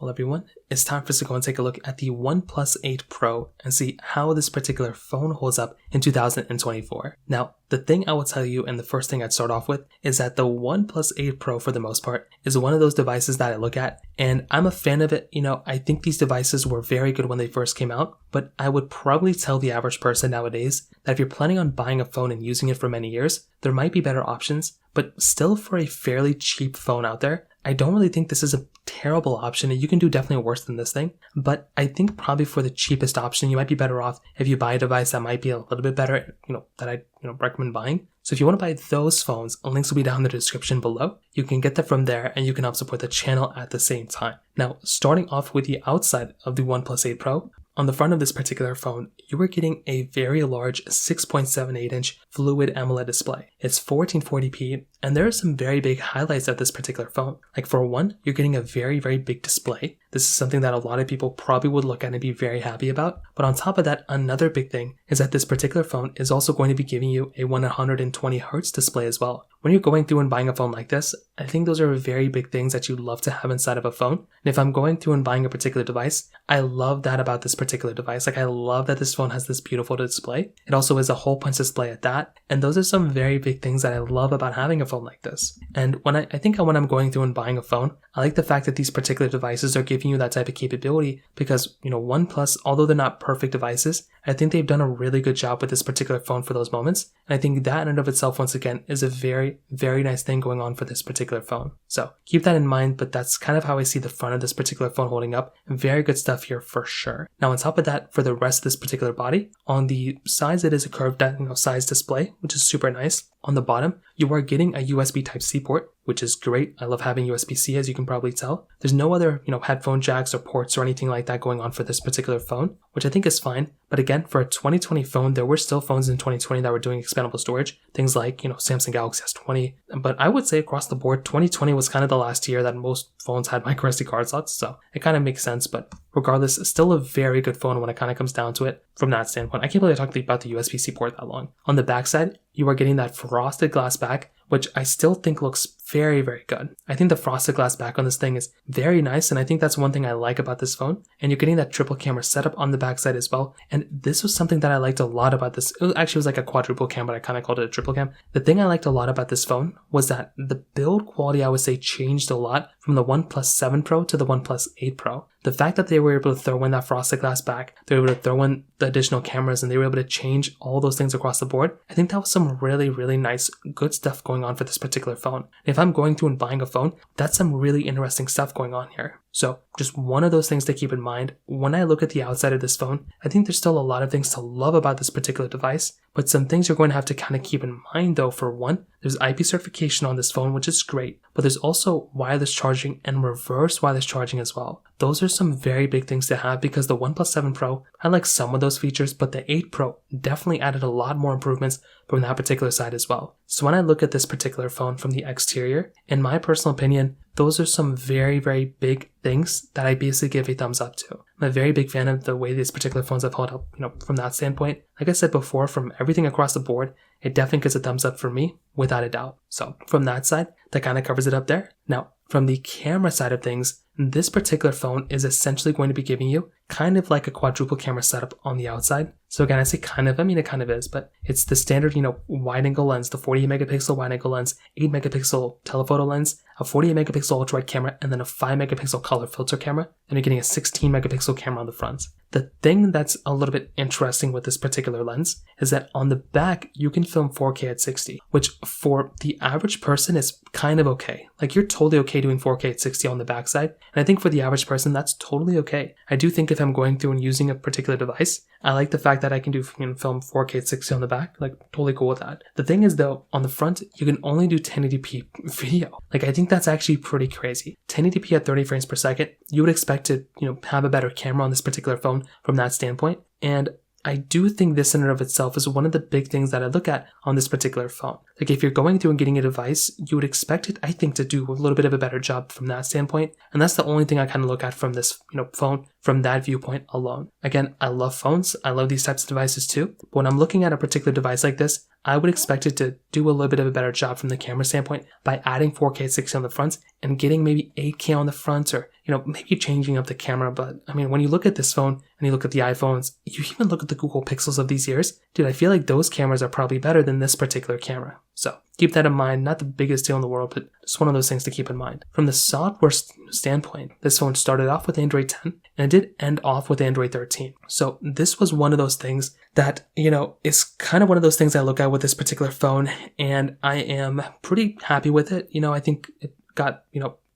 Well everyone, it's time for us to go and take a look at the OnePlus 8 Pro and see how this particular phone holds up in 2024. Now, the thing I will tell you and the first thing I'd start off with is that the OnePlus 8 Pro for the most part is one of those devices that I look at and I'm a fan of it. I think these devices were very good when they first came out, but I would probably tell the average person nowadays that if you're planning on buying a phone and using it for many years, there might be better options, but still for a fairly cheap phone out there, I don't really think this is a terrible option, and you can do definitely worse than this thing, but I think probably for the cheapest option, you might be better off if you buy a device that might be a little bit better, that I recommend buying. So if you want to buy those phones, links will be down in the description below. You can get them from there and you can help support the channel at the same time. Now, starting off with the outside of the OnePlus 8 Pro, on the front of this particular phone, you are getting a very large 6.78-inch fluid AMOLED display. It's 1440p, and there are some very big highlights of this particular phone. Like for one, you're getting a very, very big display. This is something that a lot of people probably would look at and be very happy about. But on top of that, another big thing is that this particular phone is also going to be giving you a 120 Hz display as well. When you're going through and buying a phone like this, I think those are very big things that you'd love to have inside of a phone. And if I'm going through and buying a particular device, I love that about this particular device. Like I love that this phone has this beautiful display. It also is a hole punch display at that. And those are some very big things that I love about having a phone like this. And when I'm going through and buying a phone, I like the fact that these particular devices are giving you that type of capability because, OnePlus, although they're not perfect devices, I think they've done a really good job with this particular phone for those moments. And I think that in and of itself, once again, is a very, very nice thing going on for this particular phone. So keep that in mind, but that's kind of how I see the front of this particular phone holding up. Very good stuff here for sure. Now on top of that, for the rest of this particular body, on the sides it is a curved size display, which is super nice. On the bottom, you are getting a USB Type-C port, which is great. I love having USB-C, as you can probably tell. There's no other, headphone jacks or ports or anything like that going on for this particular phone, which I think is fine. But again, for a 2020 phone, there were still phones in 2020 that were doing expandable storage. Things like, Samsung Galaxy S20. But I would say across the board, 2020 was kind of the last year that most phones had micro SD card slots. So it kind of makes sense. But regardless, it's still a very good phone when it kind of comes down to it from that standpoint. I can't believe I talked about the USB-C port that long. On the backside, you are getting that frosted glass back, which I still think looks very, very good. I think the frosted glass back on this thing is very nice, and I think that's one thing I like about this phone. And you're getting that triple camera setup on the backside as well. And this was something that I liked a lot about this. It was like a quadruple cam, but I kind of called it a triple cam. The thing I liked a lot about this phone was that the build quality, I would say, changed a lot from the OnePlus 7 Pro to the OnePlus 8 Pro. The fact that they were able to throw in that frosted glass back, they were able to throw in the additional cameras, and they were able to change all those things across the board, I think that was some really, really nice, good stuff going on for this particular phone. If I'm going through and buying a phone, that's some really interesting stuff going on here. So just one of those things to keep in mind. When I look at the outside of this phone, I think there's still a lot of things to love about this particular device, but some things you're going to have to kind of keep in mind though. For one, there's IP certification on this phone, which is great, but there's also wireless charging and reverse wireless charging as well. Those are some very big things to have because the OnePlus 7 Pro had like some of those features, but the 8 Pro definitely added a lot more improvements from that particular side as well. So when I look at this particular phone from the exterior, in my personal opinion, those are some very, very big things that I basically give a thumbs up to. I'm a very big fan of the way these particular phones have held up, from that standpoint. Like I said before, from everything across the board, it definitely gets a thumbs up for me, without a doubt. So from that side, that kind of covers it up there. Now, from the camera side of things, this particular phone is essentially going to be giving you kind of like a quadruple camera setup on the outside. So again, I say kind of, it kind of is, but it's the standard, wide angle lens, the 48 megapixel wide angle lens, 8 megapixel telephoto lens, a 48 megapixel ultra wide camera, and then a 5 megapixel color filter camera. And you're getting a 16 megapixel camera on the front. The thing that's a little bit interesting with this particular lens is that on the back, you can film 4K at 60, which for the average person is kind of okay. Like you're totally okay doing 4K at 60 on the backside. And I think for the average person, that's totally okay. I do think if I'm going through and using a particular device, I like the fact that I can do film 4K at 60 on the back, like totally cool with that. The thing is though, on the front, you can only do 1080p video. Like I think that's actually pretty crazy. 1080p at 30 frames per second, you would expect to, have a better camera on this particular phone from that standpoint. And I do think this in and of itself is one of the big things that I look at on this particular phone. Like if you're going through and getting a device, you would expect it, I think, to do a little bit of a better job from that standpoint. And that's the only thing I kind of look at from this, phone from that viewpoint alone. Again, I love phones. I love these types of devices too. But when I'm looking at a particular device like this, I would expect it to do a little bit of a better job from the camera standpoint by adding 4K at 60 on the front and getting maybe 8K on the front or maybe changing up the camera. But I mean, when you look at this phone and you look at the iPhones, you even look at the Google Pixels of these years, dude, I feel like those cameras are probably better than this particular camera. So keep that in mind. Not the biggest deal in the world, but just one of those things to keep in mind. From the software standpoint, this phone started off with Android 10 and it did end off with Android 13. So this was one of those things that, is kind of one of those things I look at with this particular phone, and I am pretty happy with it. I think it got,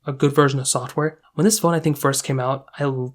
a good version of software. When this phone, I think, first came out,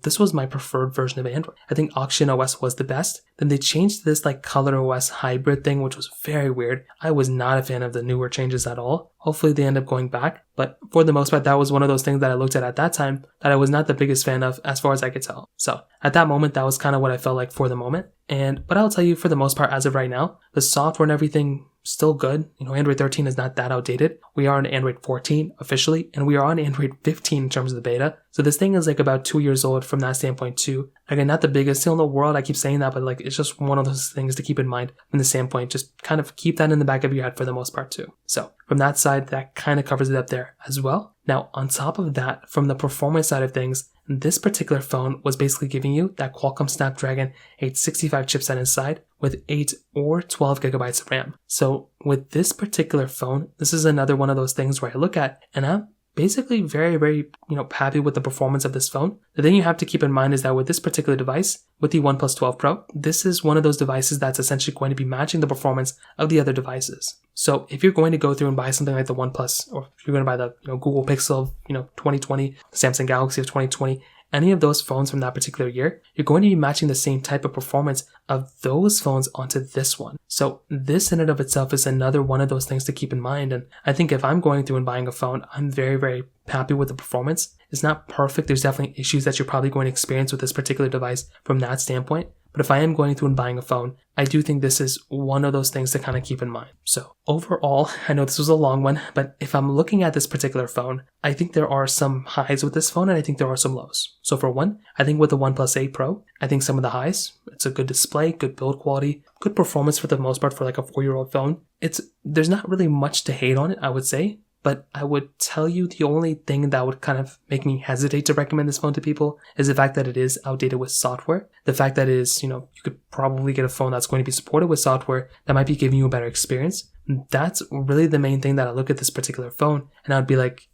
this was my preferred version of Android. I think Oxygen OS was the best. Then they changed this Color OS hybrid thing, which was very weird. I was not a fan of the newer changes at all. Hopefully they end up going back. But for the most part, that was one of those things that I looked at that time that I was not the biggest fan of as far as I could tell. So at that moment, that was kind of what I felt like for the moment. But I'll tell you, for the most part, as of right now, the software and everything, still good. Android 13 is not that outdated. We are on Android 14 officially, and we are on Android 15 in terms of the beta. So this thing is about 2 years old from that standpoint too. Again, not the biggest deal in the world. I keep saying that, but it's just one of those things to keep in mind from the standpoint. Just kind of keep that in the back of your head for the most part too. So from that side, that kind of covers it up there as well. Now, on top of that, from the performance side of things, this particular phone was basically giving you that Qualcomm Snapdragon 865 chipset inside with 8 or 12 gigabytes of RAM. So with this particular phone, this is another one of those things where I look at and I'm basically very, very, happy with the performance of this phone. The thing you have to keep in mind is that with this particular device, with the OnePlus 12 Pro, this is one of those devices that's essentially going to be matching the performance of the other devices. So if you're going to go through and buy something like the OnePlus, or if you're going to buy the Google Pixel of 2020, the Samsung Galaxy of 2020, any of those phones from that particular year, you're going to be matching the same type of performance of those phones onto this one. So this in and of itself is another one of those things to keep in mind. And I think if I'm going through and buying a phone, I'm very, very happy with the performance. It's not perfect. There's definitely issues that you're probably going to experience with this particular device from that standpoint. But if I am going through and buying a phone, I do think this is one of those things to kind of keep in mind. So overall, I know this was a long one, but if I'm looking at this particular phone, I think there are some highs with this phone and I think there are some lows. So for one, I think with the OnePlus 8 Pro, I think some of the highs, it's a good display, good build quality, good performance for the most part for a 4-year-old phone. There's not really much to hate on it, I would say. But I would tell you the only thing that would kind of make me hesitate to recommend this phone to people is the fact that it is outdated with software. The fact that it is, you could probably get a phone that's going to be supported with software that might be giving you a better experience. That's really the main thing that I look at this particular phone and I would be like,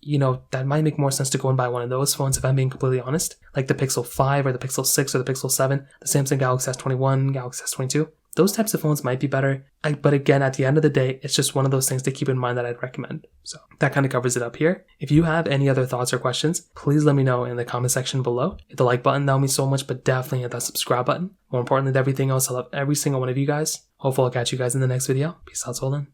that might make more sense to go and buy one of those phones if I'm being completely honest. Like the Pixel 5 or the Pixel 6 or the Pixel 7, the Samsung Galaxy S21, Galaxy S22. Those types of phones might be better. But again, at the end of the day, it's just one of those things to keep in mind that I'd recommend. So that kind of covers it up here. If you have any other thoughts or questions, please let me know in the comment section below. Hit the like button, that would mean so much, but definitely hit that subscribe button. More importantly than everything else, I love every single one of you guys. Hopefully I'll catch you guys in the next video. Peace out till then.